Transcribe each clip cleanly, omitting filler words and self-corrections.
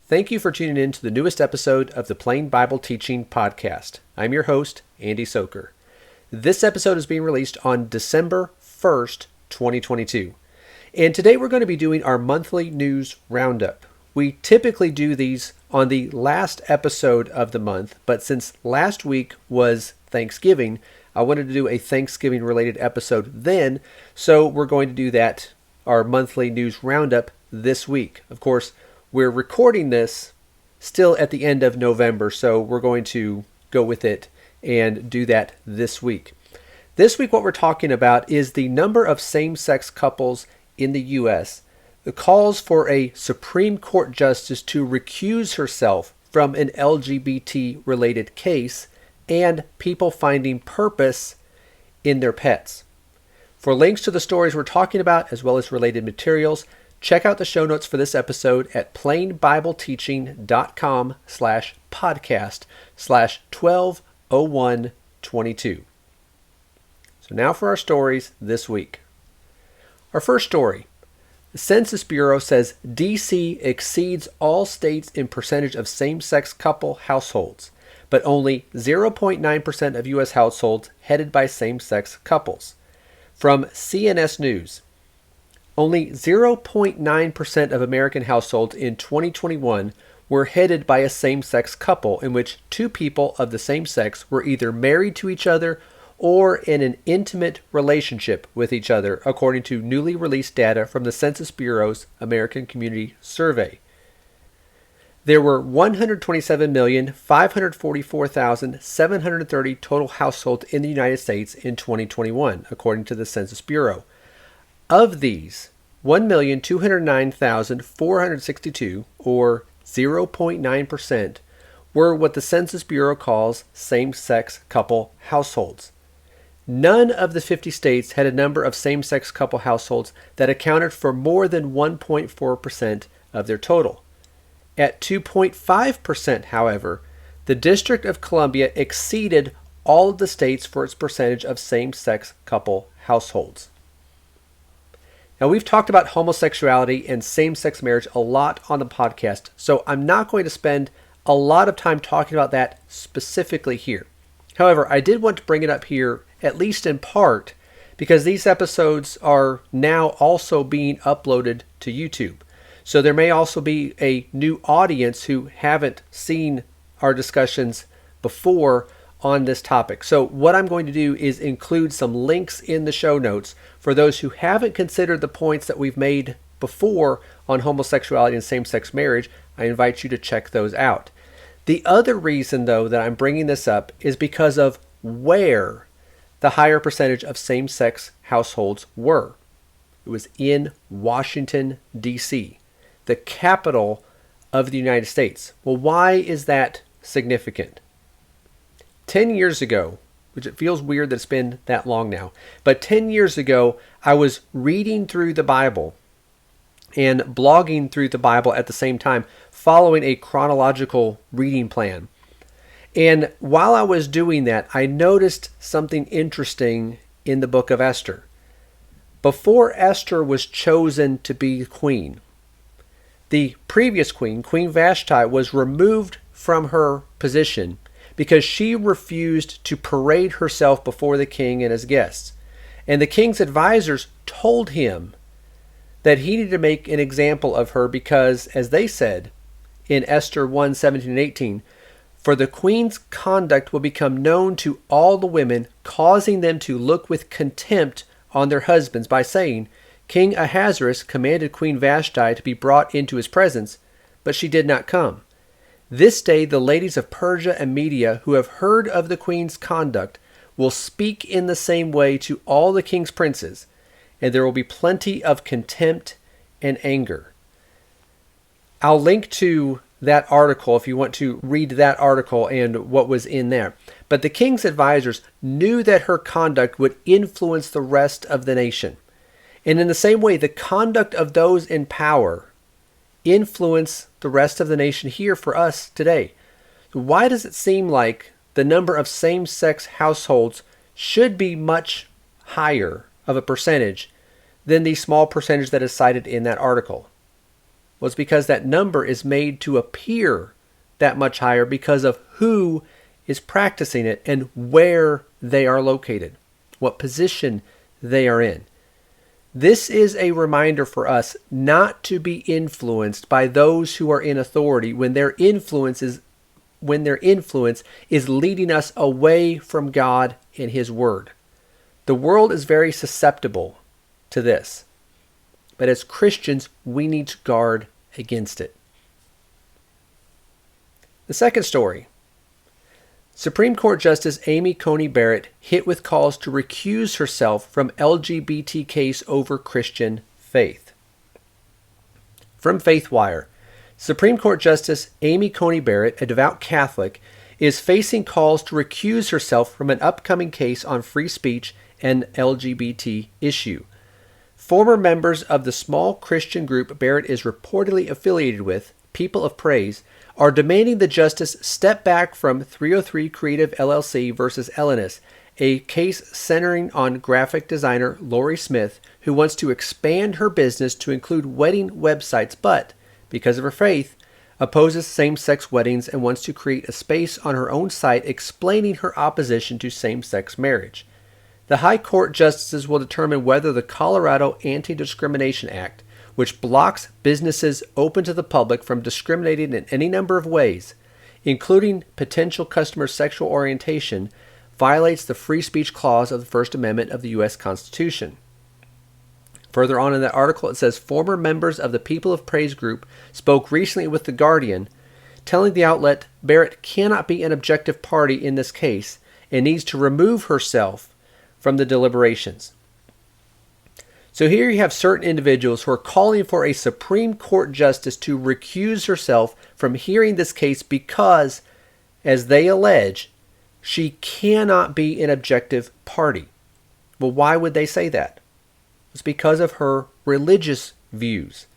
Thank you for tuning in to the newest episode of the Plain Bible Teaching Podcast. I'm your host, Andy Soker. This episode is being released on December 1st, 2022. And today we're going to be doing our monthly news roundup. We typically do these on the last episode of the month, but since last week was Thanksgiving, I wanted to do a Thanksgiving-related episode then, so we're going to do that, our monthly news roundup, this week. Of course, we're recording this still at the end of November, so we're going to go with it and do that this week. This week, what we're talking about is the number of same-sex couples in the U.S., the calls for a Supreme Court justice to recuse herself from an LGBT-related case, and people finding purpose in their pets. For links to the stories we're talking about, as well as related materials, check out the show notes for this episode at plainbibleteaching.com/podcast/120122. So now for our stories this week. Our first story. The Census Bureau says D.C. exceeds all states in percentage of same-sex couple households, but only 0.9% of U.S. households headed by same-sex couples. From CNS News, only 0.9% of American households in 2021 were headed by a same-sex couple in which two people of the same sex were either married to each other or in an intimate relationship with each other, according to newly released data from the Census Bureau's American Community Survey. There were 127,544,730 total households in the United States in 2021, according to the Census Bureau. Of these, 1,209,462, or 0.9%, were what the Census Bureau calls same-sex couple households. None of the 50 states had a number of same-sex couple households that accounted for more than 1.4% of their total. At 2.5%, however, the District of Columbia exceeded all of the states for its percentage of same-sex couple households. Now, we've talked about homosexuality and same-sex marriage a lot on the podcast, so I'm not going to spend a lot of time talking about that specifically here. However, I did want to bring it up here, at least in part, because these episodes are now also being uploaded to YouTube. So there may also be a new audience who haven't seen our discussions before on this topic. So what I'm going to do is include some links in the show notes for those who haven't considered the points that we've made before on homosexuality and same-sex marriage. I invite you to check those out. The other reason, though, that I'm bringing this up is because of where the higher percentage of same-sex households were. It was in Washington, D.C., the capital of the United States. Well, why is that significant? 10 years ago, which it feels weird that it's been that long now, but 10 years ago, I was reading through the Bible and blogging through the Bible at the same time, following a chronological reading plan. And while I was doing that, I noticed something interesting in the book of Esther. Before Esther was chosen to be queen, the previous queen, Queen Vashti, was removed from her position because she refused to parade herself before the king and his guests. And the king's advisors told him that he needed to make an example of her because, as they said in Esther 1:17 and 18, for the queen's conduct will become known to all the women, causing them to look with contempt on their husbands by saying, King Ahasuerus commanded Queen Vashti to be brought into his presence, but she did not come. This day the ladies of Persia and Media who have heard of the queen's conduct will speak in the same way to all the king's princes, and there will be plenty of contempt and anger. I'll link to that article if you want to read that article and what was in there. But the king's advisors knew that her conduct would influence the rest of the nation. And in the same way, the conduct of those in power influence the rest of the nation here for us today. Why does it seem like the number of same-sex households should be much higher of a percentage than the small percentage that is cited in that article? was because that number is made to appear that much higher because of who is practicing it and where they are located, what position they are in. This is a reminder for us not to be influenced by those who are in authority when their influence is leading us away from God and His Word. The world is very susceptible to this, but as Christians, we need to guard against it. The second story. Supreme Court Justice Amy Coney Barrett hit with calls to recuse herself from LGBT case over Christian faith. From FaithWire, Supreme Court Justice Amy Coney Barrett, a devout Catholic, is facing calls to recuse herself from an upcoming case on free speech and LGBT issue. Former members of the small Christian group Barrett is reportedly affiliated with, People of Praise, are demanding the justice step back from 303 Creative LLC versus Ellenis, a case centering on graphic designer Lori Smith, who wants to expand her business to include wedding websites, but, because of her faith, opposes same-sex weddings and wants to create a space on her own site explaining her opposition to same-sex marriage. The High Court justices will determine whether the Colorado Anti-Discrimination Act, which blocks businesses open to the public from discriminating in any number of ways, including potential customer sexual orientation, violates the free speech clause of the First Amendment of the U.S. Constitution. Further on in that article, it says former members of the People of Praise group spoke recently with The Guardian, telling the outlet Barrett cannot be an objective party in this case and needs to remove herself from the deliberations. So here you have certain individuals who are calling for a Supreme Court justice to recuse herself from hearing this case because, as they allege, she cannot be an objective party. Well, why would they say that? It's because of her religious views.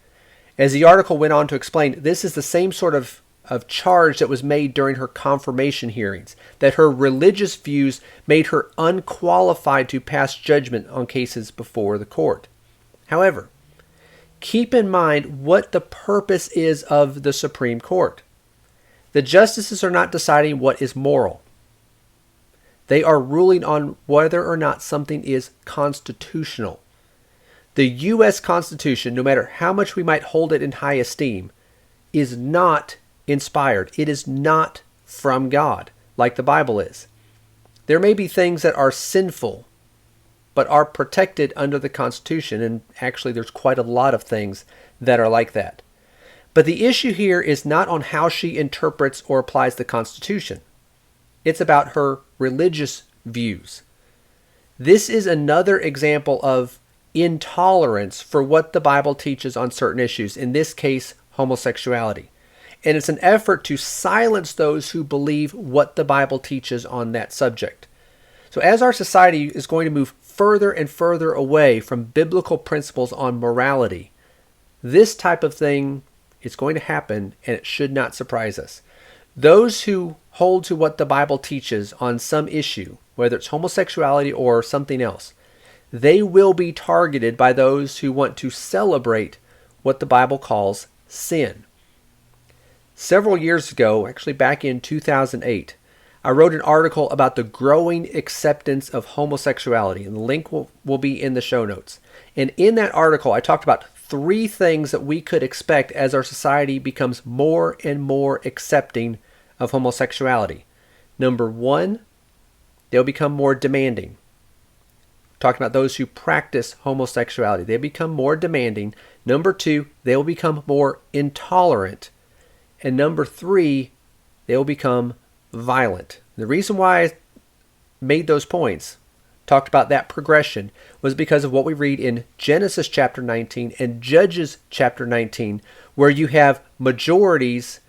As the article went on to explain, this is the same sort of charge that was made during her confirmation hearings, that her religious views made her unqualified to pass judgment on cases before the court. However, keep in mind what the purpose is of the Supreme Court. The justices are not deciding what is moral. They are ruling on whether or not something is constitutional. The U.S. Constitution, no matter how much we might hold it in high esteem, is not inspired. It is not from God, like the Bible is. There may be things that are sinful, but are protected under the Constitution, and actually there's quite a lot of things that are like that. But the issue here is not on how she interprets or applies the Constitution. It's about her religious views. This is another example of intolerance for what the Bible teaches on certain issues, in this case, homosexuality. And it's an effort to silence those who believe what the Bible teaches on that subject. So as our society is going to move further and further away from biblical principles on morality, this type of thing is going to happen, and it should not surprise us. Those who hold to what the Bible teaches on some issue, whether it's homosexuality or something else, they will be targeted by those who want to celebrate what the Bible calls sin. Several years ago, actually back in 2008, I wrote an article about the growing acceptance of homosexuality, and the link will be in the show notes. And in that article, I talked about 3 things that we could expect as our society becomes more and more accepting of homosexuality. Number 1, they'll become more demanding. Talking about those who practice homosexuality. They become more demanding. Number 2, they will become more intolerant. And number 3, they will become violent. The reason why I made those points, talked about that progression, was because of what we read in Genesis chapter 19 and Judges chapter 19, where you have majorities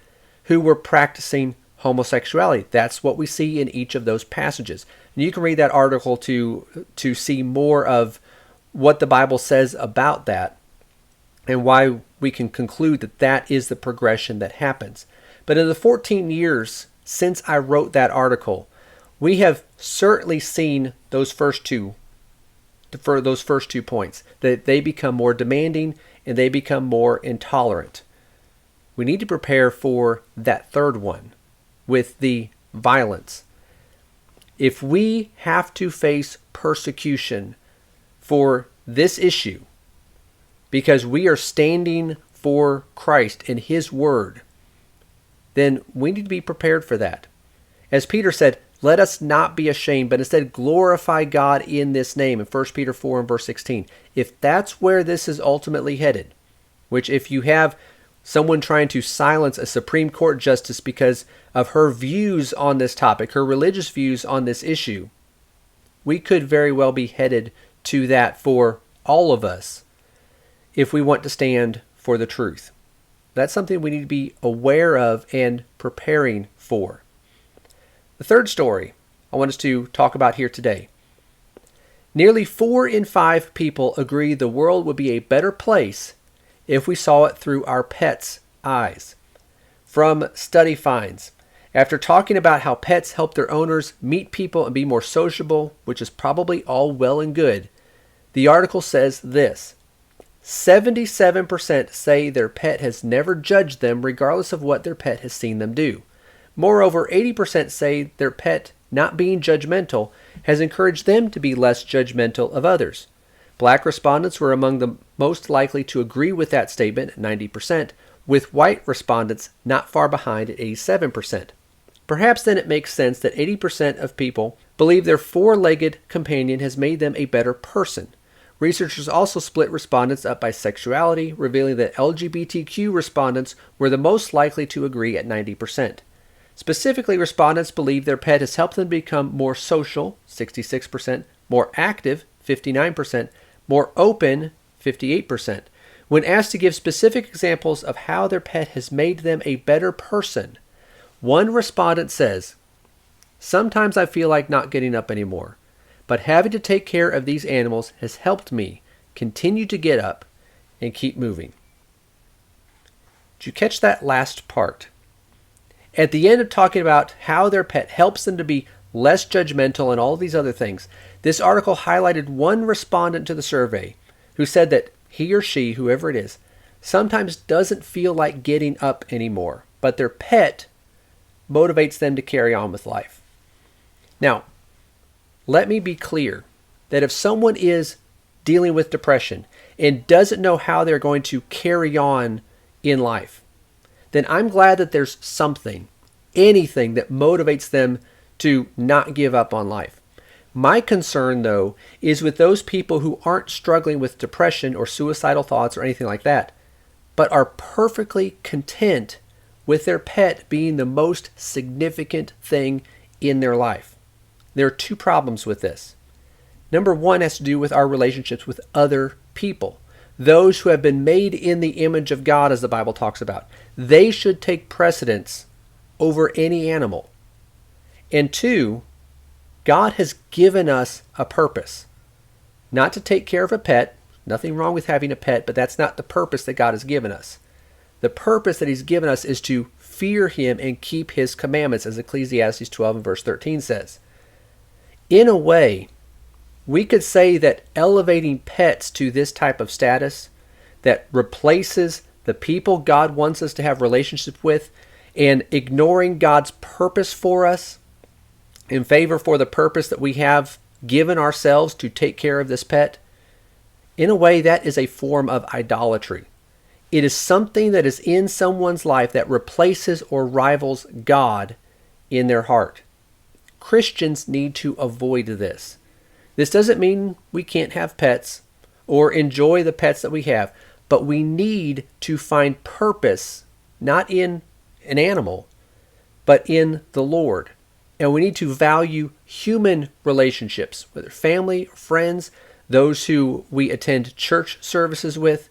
who were practicing homosexuality. That's what we see in each of those passages. And you can read that article to see more of what the Bible says about that and why we can conclude that that is the progression that happens. But in the 14 years since I wrote that article, we have certainly seen those first two points, that they become more demanding and they become more intolerant. we need to prepare for that third one with the violence. If we have to face persecution for this issue because we are standing for Christ and His Word, then we need to be prepared for that. As Peter said, let us not be ashamed, but instead glorify God in this name in 1 Peter 4 and verse 16. If that's where this is ultimately headed, which if you have someone trying to silence a Supreme Court justice because of her views on this topic, her religious views on this issue, we could very well be headed to that for all of us if we want to stand for the truth. That's something we need to be aware of and preparing for. The third story I want us to talk about here today. Nearly 4 in 5 people agree the world would be a better place if we saw it through our pets' eyes. From study finds, after talking about how pets help their owners meet people and be more sociable, which is probably all well and good, the article says this: 77% say their pet has never judged them regardless of what their pet has seen them do. Moreover, 80% say their pet not being judgmental has encouraged them to be less judgmental of others. Black respondents were among the most likely to agree with that statement at 90%, with white respondents not far behind at 87%. Perhaps then it makes sense that 80% of people believe their four-legged companion has made them a better person. Researchers also split respondents up by sexuality, revealing that LGBTQ respondents were the most likely to agree at 90%. Specifically, respondents believe their pet has helped them become more social, 66%, more active, 59%, more open, 58%. When asked to give specific examples of how their pet has made them a better person, one respondent says, "Sometimes I feel like not getting up anymore, but having to take care of these animals has helped me continue to get up and keep moving." Did you catch that last part? At the end of talking about how their pet helps them to be less judgmental and all these other things, this article highlighted one respondent to the survey who said that he or she, whoever it is, sometimes doesn't feel like getting up anymore, but their pet motivates them to carry on with life. Now, let me be clear that if someone is dealing with depression and doesn't know how they're going to carry on in life, then I'm glad that there's something, anything that motivates them to not give up on life. My concern, though, is with those people who aren't struggling with depression or suicidal thoughts or anything like that, but are perfectly content with their pet being the most significant thing in their life. There are two problems with this. Number one has to do with our relationships with other people. Those who have been made in the image of God, as the Bible talks about. They should take precedence over any animal. And two, God has given us a purpose. Not to take care of a pet. Nothing wrong with having a pet, but that's not the purpose that God has given us. The purpose that He's given us is to fear Him and keep His commandments, as Ecclesiastes 12 and verse 13 says. In a way, we could say that elevating pets to this type of status that replaces the people God wants us to have relationships with and ignoring God's purpose for us in favor for the purpose that we have given ourselves to take care of this pet, in a way that is a form of idolatry. It is something that is in someone's life that replaces or rivals God in their heart. Christians need to avoid this. This doesn't mean we can't have pets or enjoy the pets that we have, but we need to find purpose, not in an animal, but in the Lord. And we need to value human relationships, whether family, friends, those who we attend church services with,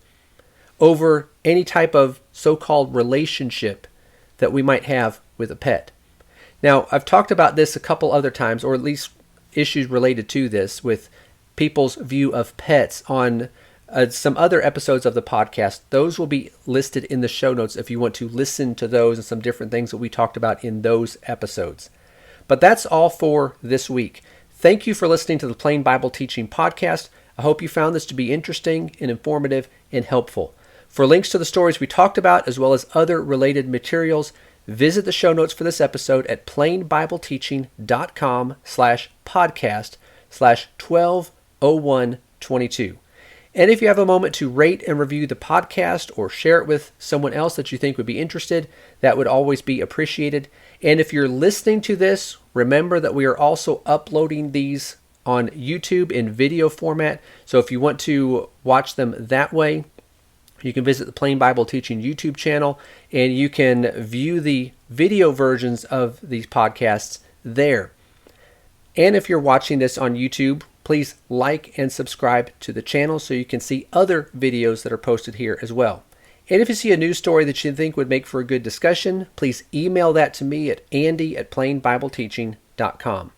over any type of so-called relationship that we might have with a pet. Now, I've talked about this a couple other times, or at least issues related to this with people's view of pets on some other episodes of the podcast. Those will be listed in the show notes if you want to listen to those and some different things that we talked about in those episodes. But that's all for this week. Thank you for listening to the Plain Bible Teaching Podcast. I hope you found this to be interesting and informative and helpful. For links to the stories we talked about, as well as other related materials, visit the show notes for this episode at plainbibleteaching.com/podcast/120122. And if you have a moment to rate and review the podcast or share it with someone else that you think would be interested, that would always be appreciated. And if you're listening to this, remember that we are also uploading these on YouTube in video format. So if you want to watch them that way, you can visit the Plain Bible Teaching YouTube channel and you can view the video versions of these podcasts there. And if you're watching this on YouTube, please like and subscribe to the channel so you can see other videos that are posted here as well. And if you see a news story that you think would make for a good discussion, please email that to me at andy@plainbibleteaching.com.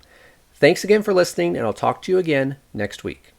Thanks again for listening, and I'll talk to you again next week.